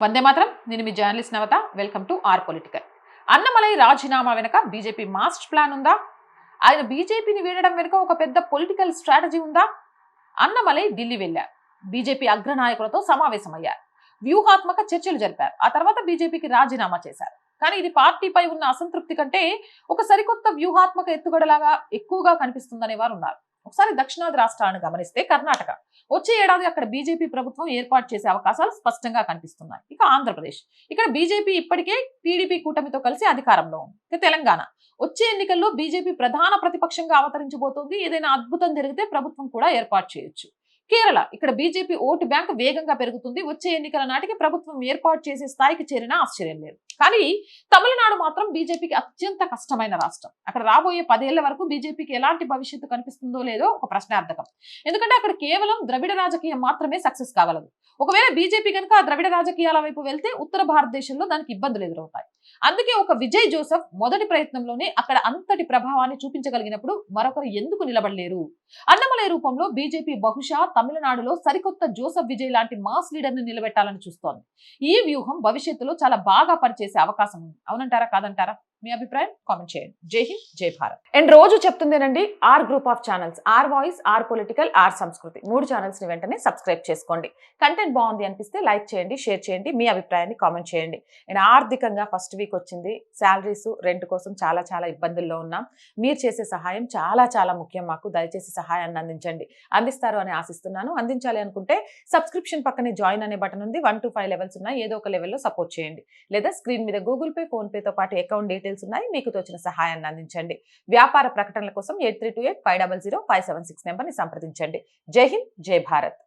వందే మాత్రం. నేను మీ journalist Navatha. Welcome to R political. Annamalai రాజీనామా వెనుక బీజేపీ మాస్టర్ ప్లాన్ ఉందా? ఆయన బీజేపీని వీడడం వెనుక ఒక పెద్ద పొలిటికల్ స్ట్రాటజీ ఉందా? అన్నమలై ఢిల్లీ వెళ్లారు. బీజేపీ అగ్రనాయకులతో సమావేశమయ్యారు. వ్యూహాత్మక చర్చలు జరిపారు. ఆ తర్వాత బీజేపీకి రాజీనామా చేశారు. కానీ ఇది పార్టీపై ఉన్న అసంతృప్తి కంటే ఒక సరికొత్త వ్యూహాత్మక ఎత్తుగడలాగా ఎక్కువగా కనిపిస్తుందనే వారు ఉన్నారు. ఒకసారి దక్షిణాది రాష్ట్రాలను గమనిస్తే కర్ణాటక వచ్చే ఏడాది అక్కడ బీజేపీ ప్రభుత్వం ఏర్పాటు చేసే అవకాశాలు స్పష్టంగా కనిపిస్తున్నాయి. ఇక ఆంధ్రప్రదేశ్, ఇక్కడ బీజేపీ ఇప్పటికే టీడీపీ కూటమితో కలిసి అధికారంలో ఉంది. ఇక తెలంగాణ, వచ్చే ఎన్నికల్లో బీజేపీ ప్రధాన ప్రతిపక్షంగా అవతరించబోతోంది. ఏదైనా అద్భుతం జరిగితే ప్రభుత్వం కూడా ఏర్పాటు చేయొచ్చు. కేరళ, ఇక్కడ బీజేపీ ఓటు బ్యాంక్ వేగంగా పెరుగుతుంది. వచ్చే ఎన్నికల నాటికి ప్రభుత్వం ఏర్పాటు చేసే స్థాయికి చేరినా ఆశ్చర్యం లేదు. కానీ తమిళనాడు మాత్రం బీజేపీకి అత్యంత కష్టమైన రాష్ట్రం. అక్కడ రాబోయే 10 ఏళ్ల వరకు బీజేపీకి ఎలాంటి భవిష్యత్తు కనిపిస్తుందో లేదో ఒక ప్రశ్నార్థకం. ఎందుకంటే అక్కడ కేవలం ద్రవిడ రాజకీయం మాత్రమే సక్సెస్ కాగలదు. ఒకవేళ బీజేపీ కనుక ఆ ద్రవిడ రాజకీయాల వైపు వెళ్తే ఉత్తర భారతదేశంలో దానికి ఇబ్బందులు ఎదురవుతాయి. అందుకే ఒక విజయ్ జోసెఫ్ మొదటి ప్రయత్నంలోనే అక్కడ అంతటి ప్రభావాన్ని చూపించగలిగినప్పుడు మరొకరు ఎందుకు నిలబడలేరు? అన్నమలై రూపంలో బీజేపీ బహుశా తమిళనాడులో సరికొత్త జోసెఫ్ విజయ్ లాంటి మాస్ లీడర్ ని నిలబెట్టాలని చూస్తోంది. ఈ వ్యూహం భవిష్యత్తులో చాలా బాగా పనిచేసే అవకాశం ఉంది. అవునంటారా కాదంటారా? మీ అభిప్రాయం కామెంట్ చేయండి. జై హింద్, జై భారత్. అండ్ రోజు చెప్తుందేనండి, R group of channels, R voice, R political, R Samskruthi 3 channels ని వెంటనే సబ్స్క్రైబ్ చేసుకోండి. కంటెంట్ బాగుంది అనిపిస్తే లైక్ చేయండి, షేర్ చేయండి, మీ అభిప్రాయాన్ని కామెంట్ చేయండి. అండ్ ఆర్థికంగా ఫస్ట్ వీక్ వచ్చింది. శాలరీస్, రెంట్ కోసం చాలా చాలా ఇబ్బందుల్లో ఉన్నాం. మీరు చేసే సహాయం చాలా చాలా ముఖ్యం మాకు. దయచేసి సహాయాన్ని అందించండి. అందిస్తారు అని ఆశిస్తున్నాను. అందించాలి అనుకుంటే సబ్స్క్రిప్షన్ పక్కనే జాయిన్ అనే బటన్ ఉంది. 1 to 5 లెవెల్స్ ఉన్నాయి. ఏదో ఒక లెవెల్లో సపోర్ట్ చేయండి. లేదా స్క్రీన్ మీద గూగుల్ పే, ఫోన్ పేతో పాటు అకౌంట్ డీటెయిల్స్ ఉన్నాయి. మీకు తోచిన సహాయాన్ని అందించండి. వ్యాపార ప్రకటనల కోసం 8328500576 నెంబర్ని సంప్రదించండి. జై హింద్, జై భారత్.